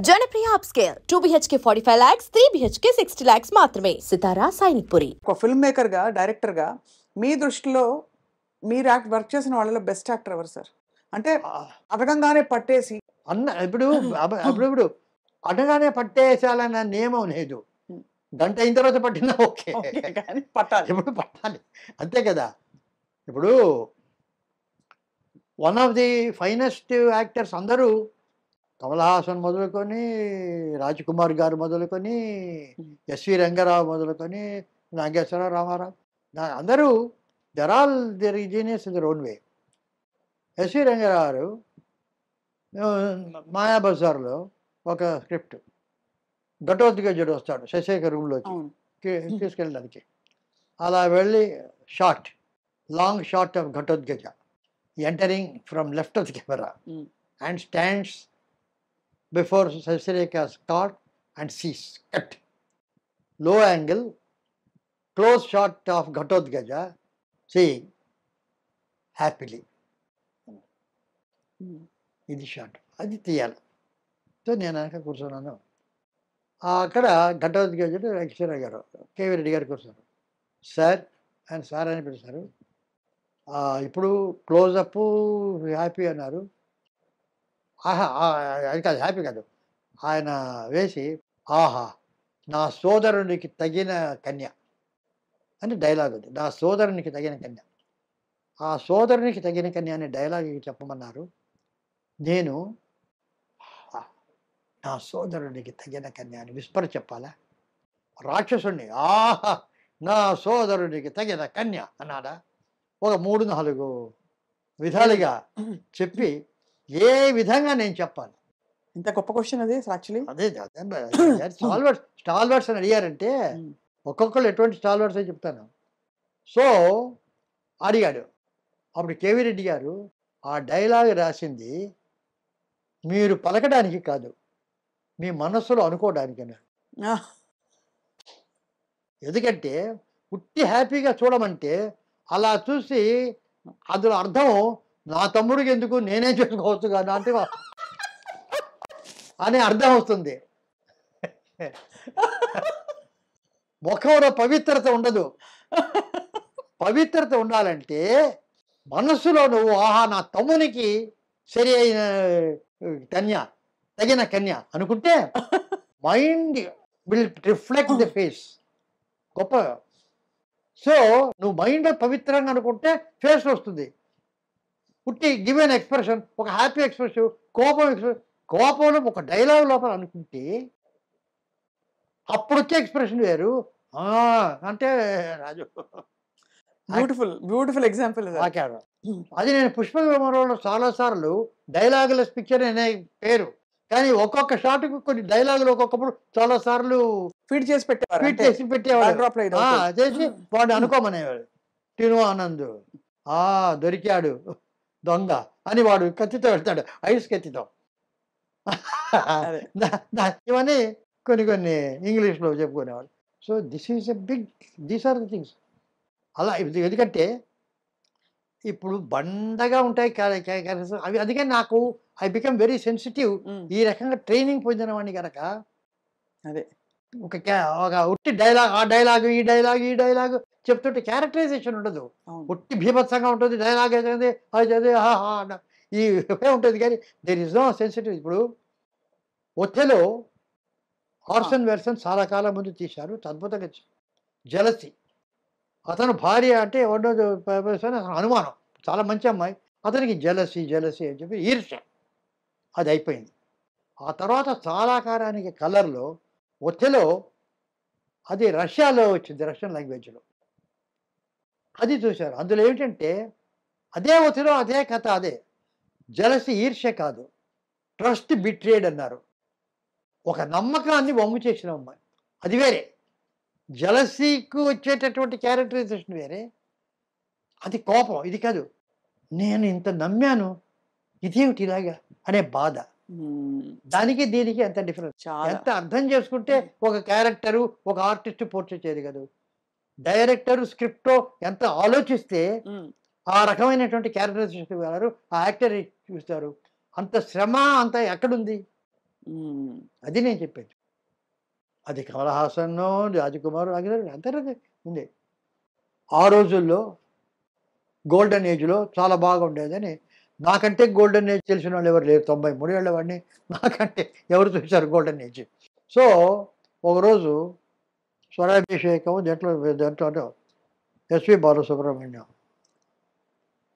Janapriya upscale 2 BHK 45 lakhs, 3 BHK 60 lakhs మాత్రమే. సితారా సైనిక్పురి. ఒక film maker గా, డైరెక్టర్ గా మీ దృష్టిలో మీరు వర్క్ చేసిన వాళ్ళలో బెస్ట్ యాక్టర్ ఎవరు సార్? అంటే అడగంగానే పట్టేసి ఇప్పుడు అడగానే పట్టేసాలన్న నియమం లేదు. గంట అయిన తర్వాత పట్టినా ఓకే, కానీ పట్టాలి, ఇప్పుడు పట్టాలి అంతే కదా. ఇప్పుడు one of the finest actors అందరూ కమల్ హాసన్ మొదలుకొని, రాజ్ కుమార్ గారు మొదలుకొని, ఎస్వి రంగారావు మొదలుకొని, నాగేశ్వరరావు, రామారావు, అందరూ they're all their genius in their own way. SV Rangarao గారు మాయాబజార్లో ఒక స్క్రిప్ట్, ఘటోద్గజుడు వస్తాడు శశేఖర్ రూమ్లోకి తీసుకెళ్ళడానికి. అలా వెళ్ళి short, long short of Ghatotkacha entering from left of the camera and stands before Sasireka's cart and sees. Cut. Low angle, close shot of Ghatotkacha seeing happily. ఇది shot, అది తీయాలి. సో నేను వెనక కూర్చున్నాను. అక్కడ ఘటోద్గజుడు ఎక్స్రా గారు, కేవీ రెడ్డి గారు కూర్చున్నారు. సార్ ఆయన సార్ అని పిలిచారు. ఇప్పుడు క్లోజప్ హ్యాపీ అన్నారు. అది కాదు, హ్యాపీ కాదు, ఆయన వేసి ఆహా నా సోదరునికి తగిన కన్య అని డైలాగ్ ఉంది. నా సోదరునికి తగిన కన్య, ఆ సోదరునికి తగిన కన్య అనే డైలాగ్ చెప్పమన్నారు. నేను నా సోదరునికి తగిన కన్య అని విస్పర్ చెప్పాలా? రాక్షసుణ్ణి ఆహా నా సోదరునికి తగిన కన్య అన్నాడా? ఒక 3-4 విధాలుగా చెప్పి ఏ విధంగా నేను చెప్పాలి? ఇంత గొప్ప క్వశ్చన్ అది యాక్చువల్లీ. అదే స్టాల్వర్డ్స్ అని అడిగారంటే ఒక్కొక్కరు ఎటువంటి స్టాల్వర్డ్స్ అని చెప్తాను. సో అడిగాడు. అప్పుడు కేవీ రెడ్డి గారు ఆ డైలాగ్ రాసింది మీరు పలకడానికి కాదు, మీ మనస్సులో అనుకోవడానికి అన్నాడు. ఎందుకంటే ఉట్టి హ్యాపీగా చూడమంటే అలా చూసి అందులో అర్థం నా తమ్ముడికి ఎందుకు, నేనే చేసుకోవచ్చు కదా అంటే అనే అర్థం వస్తుంది. ముఖంలో పవిత్రత ఉండదు. పవిత్రత ఉండాలంటే మనస్సులో నువ్వు ఆహా నా తమ్మునికి సరి అయిన కన్య, తగిన కన్య అనుకుంటే mind will reflect the face. గొప్ప. సో నువ్వు మైండ్ పవిత్రంగా అనుకుంటే ఫేస్ వస్తుంది. పుట్టి గివెన్ ఎక్స్ప్రెషన్, ఒక హ్యాపీ ఎక్స్ప్రెషన్, కోపంలో ఒక డైలాగ్ లోపల అనుకుంటే అప్పుడు వచ్చే ఎక్స్ప్రెషన్ వేరు. అంటే రాజు బ్యూటిఫుల్ ఎగ్జాంపుల్ అది. నేను పుష్ప విమానంలో చాలాసార్లు డైలాగుల పిక్చర్ అనే పేరు, కానీ ఒక్కొక్క షాట్కు కొన్ని డైలాగులు ఒక్కొక్కప్పుడు చాలాసార్లు ఫీడ్ చేసి పెట్టేవాడు చేసి వాడు అనుకోమనేవాడు. టిను ఆనంద్ దొరికాడు దొంగ అని వాడు కత్తితో వెళ్తాడు, ఐస్ కత్తితో. ఇవన్నీ కొన్ని ఇంగ్లీష్లో చెప్పుకునేవాడు. So these are the things. అలా ఎందుకంటే ఇప్పుడు బండగా ఉంటాయి అవి. అందుకే నాకు ఐ బికమ్ వెరీ సెన్సిటివ్. ఈ రకంగా ట్రైనింగ్ పొందిన వాడిని కనుక అదే ఒక ఉట్టి డైలాగ్, ఆ డైలాగు ఈ డైలాగు చెప్తుంటే క్యారెక్టరైజేషన్ ఉండదు. ఉట్టి భీభత్సంగా ఉంటుంది డైలాగ్, అయితే ఈ ఉంటుంది కానీ దేర్ ఇస్ నో సెన్సిటివ్. ఇప్పుడు ఒథెలో ఆర్సన్ వెల్సన్ చాలా కాలం ముందు తీశారు, అద్భుతంగా. జలసి, అతను భార్య అంటే అనుమానం, చాలా మంచి అమ్మాయి, అతనికి జలసి అని చెప్పి ఈర్ష్య, అది అయిపోయింది. ఆ తర్వాత చాలా కాలానికి కలర్లో ఒథెలో, అది రష్యాలో వచ్చింది, రష్యన్ లాంగ్వేజ్లో, అది చూశారు. అందులో ఏమిటంటే అదే ఒథెలో అదే కథ, అదే జలసి ఈర్ష్య కాదు, ట్రస్ట్ బిట్రేడ్ అన్నారు. ఒక నమ్మకాన్ని వమ్ము చేసిన అమ్మాయి, అది వేరే. జలసీకు వచ్చేటటువంటి క్యారెక్టరైజేషన్ వేరే, అది కోపం. ఇది కాదు, నేను ఇంత నమ్మాను ఇదేమిటి ఇలాగా అనే బాధ. దానికి దీనికి ఎంత డిఫరెన్స్, ఎంత అర్థం చేసుకుంటే ఒక క్యారెక్టరు, ఒక ఆర్టిస్ట్ పోర్ట్రేట్ చేయదు కదా. డైరెక్టరు స్క్రిప్ట్ ఎంత ఆలోచిస్తే ఆ రకమైనటువంటి క్యారెక్టరైజేషన్ వారు ఆ యాక్టర్ చూస్తారు. అంత శ్రమ అంత ఎక్కడుంది? అది నేను చెప్పేది. అది కమల్ హాసన్, రాజ్కుమార్ అందరూ ఉంది. ఆ రోజుల్లో గోల్డెన్ ఏజ్‌లో చాలా బాగుండేదని. నాకంటే గోల్డెన్ ఏజ్ తెలిసిన వాళ్ళు ఎవరు లేరు. 93 ఏళ్ల వాడిని. నాకంటే ఎవరు చూసారు గోల్డెన్ ఏజ్. సో, ఒకరోజు స్వరాభిషేకం దేంట్లోనో ఎస్‌పి బాలసుబ్రహ్మణ్యం.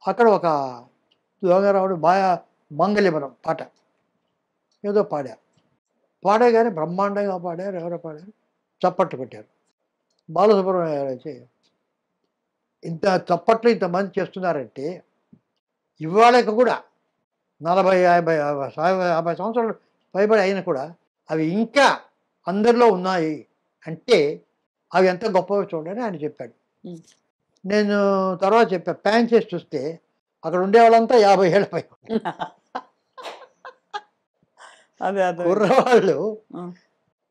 అక్కడ ఒక దొంగరావుడు మంగళిమరం పాట ఏదో పాడారు. పాడగానే బ్రహ్మాండంగా పాడారు. ఎవరో పాడారు. చప్పట్లు కొట్టారు. బాలసుబ్రహ్మణ్యం గారు వచ్చి, ఇంత చప్పట్లు ఇంతమంది చేస్తున్నారంటే ఇవాళకి కూడా 40, 50 సంవత్సరాలు పైబడి అయినా కూడా అవి ఇంకా అందరిలో ఉన్నాయి అంటే అవి ఎంత గొప్పవో చూడండి ఆయన చెప్పాడు. నేను తర్వాత చెప్పా, ప్యాన్ చేసి చూస్తే అక్కడ ఉండే వాళ్ళంతా 50 ఏళ్ళ పై అదే అదే కుర్రవాళ్ళు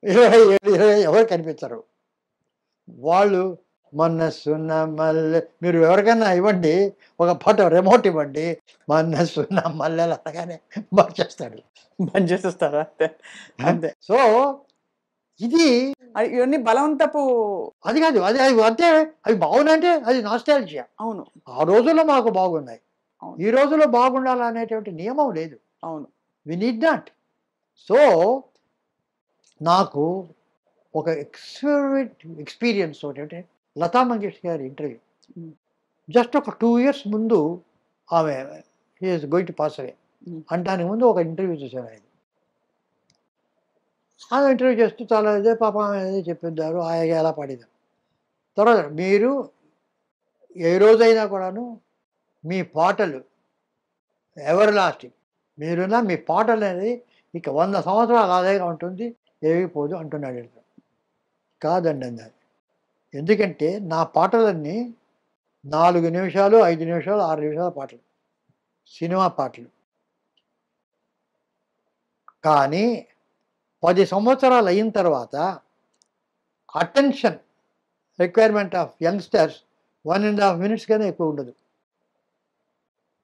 27, 20 ఎవరు కనిపించరు. వాళ్ళు మనస్సున్న మల్లె, మీరు ఎవరికైనా ఇవ్వండి ఒక పాట రిమోట్ ఇవ్వండి, మనస్సున్న మల్లెలు అనగానే బాగా చేస్తాడు. బంద్ చేసేస్తారా? అంతే అంతే. సో ఇది ఇవన్నీ బలవంతపు. అది కాదు, అది అది అంతే. అవి బాగున్నాయంటే అది నాస్టాల్జియా. అవును ఆ రోజుల్లో మాకు బాగున్నాయి. అవును. ఈ రోజుల్లో బాగుండాలనేటువంటి నియమం లేదు. అవును. We need not. సో నాకు ఒక ఎక్స్పీరియన్స్ ఒకటి, లతా మంగేష్కర్ గారి ఇంటర్వ్యూ. జస్ట్ ఒక 2 years ముందు ఆమె ఈజ్ గోయింగ్ టు పాస్ అవే అంటానికి ముందు ఒక ఇంటర్వ్యూ చూశాను ఆయన. ఆమె ఇంటర్వ్యూ చేస్తూ చాలా ఇదే పాపం అనేది చెప్పిద్దారు, ఆయన ఎలా పాడిదారు. తర్వాత మీరు ఏ రోజైనా కూడాను మీ పాటలు ఎవర్ లాస్టింగ్, మీరున్న మీ పాటలు అనేది ఇక 100 సంవత్సరాలు అలాగే ఉంటుంది, ఏమీ పోదు అంటున్నాడు. కాదండి అన్నారు. ఎందుకంటే నా పాటలన్నీ 4 నిమిషాలు, 5 నిమిషాలు, 6 నిమిషాల పాటలు, సినిమా పాటలు. కానీ 10 సంవత్సరాలు అయిన తర్వాత attention requirement of youngsters 1.5 minutes కన్నా ఎక్కువ ఉండదు.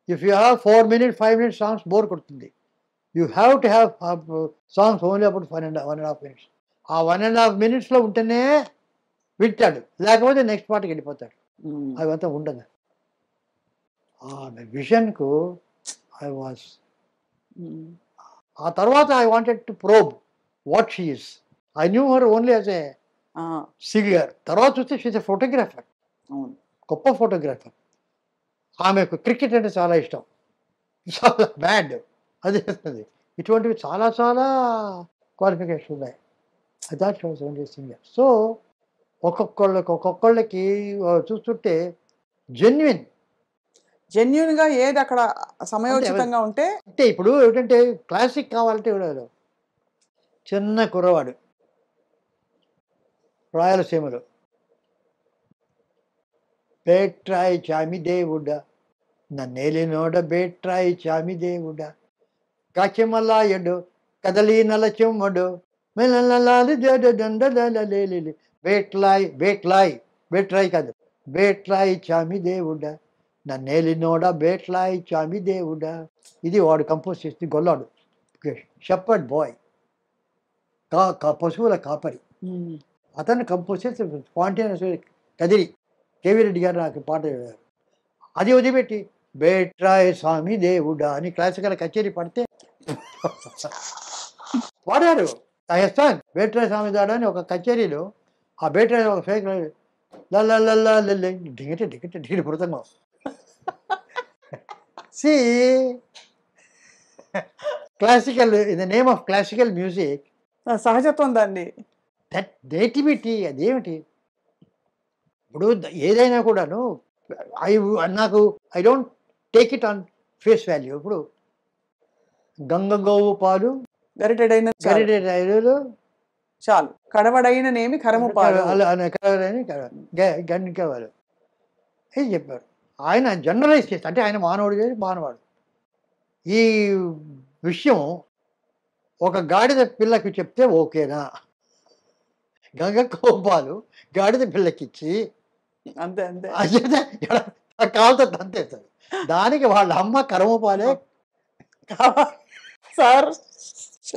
If you have 4 minutes, 5 minutes songs bore కొడుతుంది. You have to have songs only about 1.5 minutes. ఆ 1.5 minutesలో ఉంటేనే వింటాడు, లేకపోతే నెక్స్ట్ పాటకి వెళ్ళిపోతాడు. అవంతా ఉండదు. విజన్కు ఐ వాజ్, ఆ తర్వాత I wanted to probe what she is. I knew her only as a singer. తర్వాత చూస్తే షీజ్ ఎ ఫోటోగ్రాఫర్, గొప్ప ఫోటోగ్రాఫర్. ఆమెకు క్రికెట్ అంటే చాలా ఇష్టం, చాలా బ్యాడ్ అది చేస్తుంది. ఇటువంటివి చాలా చాలా క్వాలిఫికేషన్ ఉన్నాయి. I thought she was only singer. So ఒక్కొక్కళ్ళకి చూస్తుంటే జెన్యున్ గా ఏది అక్కడ సమయోచితంగా ఉంటే. అంటే ఇప్పుడు ఏంటంటే క్లాసిక్ కావాలంటే ఎవరు, చిన్న కుర్రవాడు రాయలసీమలో, బేట్రాయి చామి దేవుడా నన్నేలినోడ బేట్రాయి చామి దేవుడా కాచెమల్లాయడు కదలి నల చెమ్మడు బేట్లాయ్ బేట్లాయ్ బేట్రాయి కాదు, బేట్రాయి చామి దేవుడా నన్నేలినోడ బేట్లాయ్ చామి దేవుడా. ఇది వాడు కంపోజ్ చేసి గొల్లాడు, షెపర్డ్ బాయ్, పశువుల కాపరి. అతను కంపోజ్ చేసి స్పాంటేనియస్ కదిరి కేవీ రెడ్డి గారు నాకు పాట చెప్పారు. అది వదిలిపెట్టి బేట్రాయ్ స్వామి దేవుడా అని క్లాసికల్ కచేరీ పడితే పాడారు. రాజస్థాన్ బేట్రాయ్ స్వామి దాడా అని ఒక కచేరీలో ఆ బేట్రాయ్ ఒక ఫేక్ లల్లల్లా దిగటే దిగటే దిగటి మృతంగం. See classical, in the name of classical music, సహజత్వం దాన్ని, దట్ నేటివిటీ అదేమిటి. ఇప్పుడు ఏదైనా కూడాను I don't take it on face value. ఇప్పుడు గంగ గోవు పాలు గరిటెడైన గరిటెలు చాలు, కడవడైన నేమి కరము పాలు గండికేవాళ్ళు ఏం చెప్పారు. ఆయన జనరలైజ్ చేస్తే, అంటే ఆయన మానవాడు. ఈ విషయం ఒక గాడిద పిల్లకి చెప్తే ఓకేనా, గంగ కోపాలు గాడిద పిల్లకిచ్చి అంతే అంతే కాలుతో తంతేస్తాడు. దానికి వాళ్ళ అమ్మ కరము పాలే సార్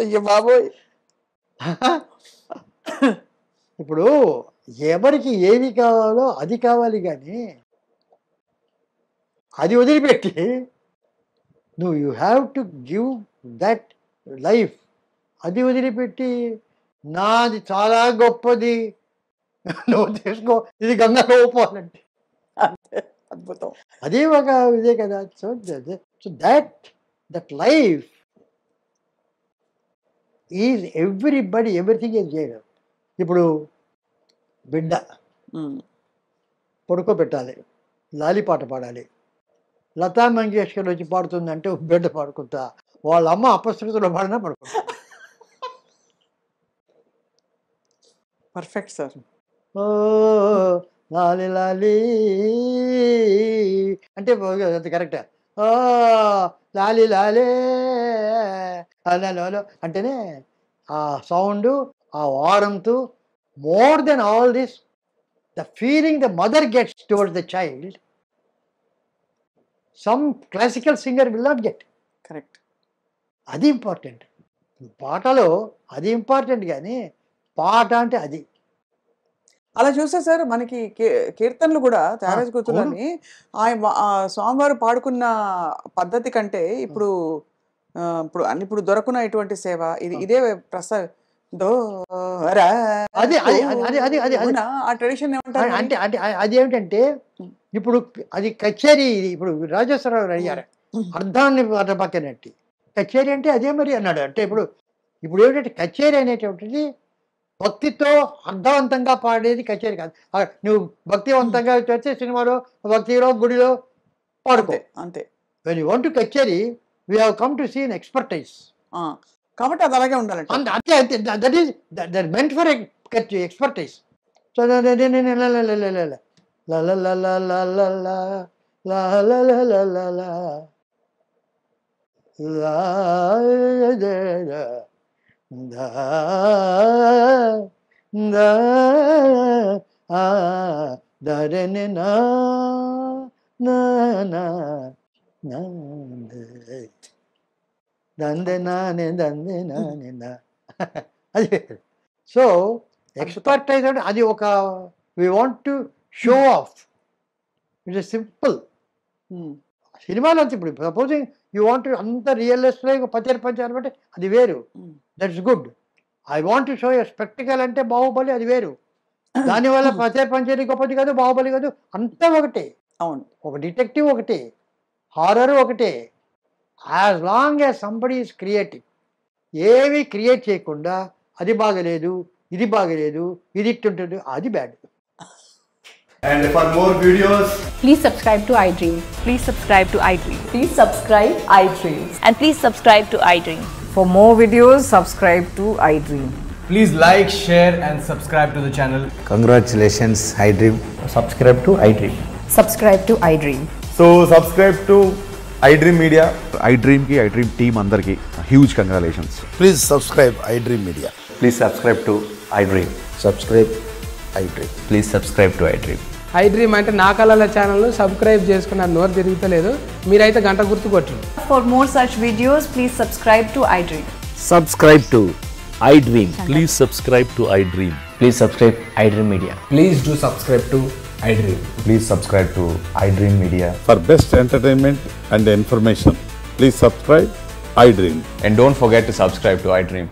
అయ్యో బాబోయ్. ఇప్పుడు ఎవరికి ఏది కావాలో అది కావాలి, కానీ అది వదిలిపెట్టి నువ్వు you have to give that life, అది వదిలిపెట్టి నాది చాలా గొప్పది నువ్వు తీసుకో, ఇది గంగలో పోవాలంటే అంతే, అద్భుతం. అదే ఒక ఇదే కదా. So that life is everybody, everything is చేయడం. ఇప్పుడు బిడ్డ పడుకోబెట్టాలి, లాలిపాట పాడాలి, లతా మంగేష్కర్ వచ్చి పాడుతుందంటే బిడ్డ పాడుకుంటా, వాళ్ళ అమ్మ అపశృతిలో పాడినా పడుకుంటా. Perfect sir. ఓ లాలి లాలి అంటే అది కరెక్టా? ఓ లాలి లాలే అలా అంటేనే ఆ సౌండ్, ఆ వారంతు, more then all this the feeling the mother gets towards the child, some classical singer will not get. Correct. అది ఇంపార్టెంట్. పాటలో అది ఇంపార్టెంట్, కానీ పాట అంటే అది. అలా చూస్తే సార్ మనకి కీర్తనలు కూడా త్యాగరాజ కృతులని స్వామివారు పాడుకున్న పద్ధతి కంటే ఇప్పుడు ఇప్పుడు దొరకున్న ఇటువంటి సేవ ఇదే ఆ ట్రెడిషన్ ఏమంటారు అంటే అంటే అది ఏమిటంటే, ఇప్పుడు అది కచేరీ. ఇప్పుడు రాజేశ్వరరావు అడిగారు అర్థాన్ని పక్కనట్టి, కచేరీ అంటే అదే మరి అన్నాడు. అంటే ఇప్పుడు ఏమిటంటే కచేరీ అనేటువంటిది భక్తితో అర్థవంతంగా పాడేది కచేరీ కాదు. నువ్వు భక్తివంతంగా చేస్తే సినిమాలో, భక్తిలో, గుడిలో పాడుకో అంతే. When you want to kutcheri, we have come to see an expertise. కాబట్టి అది అలాగే ఉండాలంటే అంతే అంతే. That is that meant for expertise. So ధరణి దందే నానే దందే నానే నా అది. సో ఎక్స్పర్టైజ్ అంటే అది ఒక we want to show off. It is simple. సినిమాలో అంతే. ఇప్పుడు సపోజింగ్ యూ వాంట్ అంత రియలిస్ట్గా పంచారు అంటే అది వేరు, that's good. I want to show a spectacle అంటే బాహుబలి, అది వేరు. దానివల్ల పంచరి గొప్పది కాదు, బాహుబలి కాదు, అంతా ఒకటే. అవును, ఒక డిటెక్టివ్ ఒకటే, హారర్ ఒకటే. As long as somebody is creative. ఏవి క్రియేట్ చేయకుండా అది బాగలేదు, ఇది బాగలేదు, ఇది ఇట్టుంటుంది, అది bad. And for more videos, please subscribe to iDream. Please subscribe to iDream. Please subscribe iDream. And please subscribe to iDream. For more videos, subscribe to iDream. please like, share and subscribe to the channel. Congratulations, iDream. Subscribe to iDream. Subscribe to iDream. So subscribe to iDream Media. iDream team andarki huge congratulations. Please subscribe iDream Media. Please subscribe to iDream. Subscribe iDream. Please subscribe to iDream. iDream అంటే నా కళల ఛానల్ను subscribe చేసుకున్న నోరు తిరుగుతలేదు, మీరైతే గంట గుర్తు కొట్టండి. For more such videos, please subscribe to iDream. Subscribe to iDream. Please subscribe to iDream. Please subscribe iDream Media. Please do subscribe to iDream. Please subscribe to iDream Media. For best entertainment and information, please subscribe iDream. And don't forget to subscribe to iDream.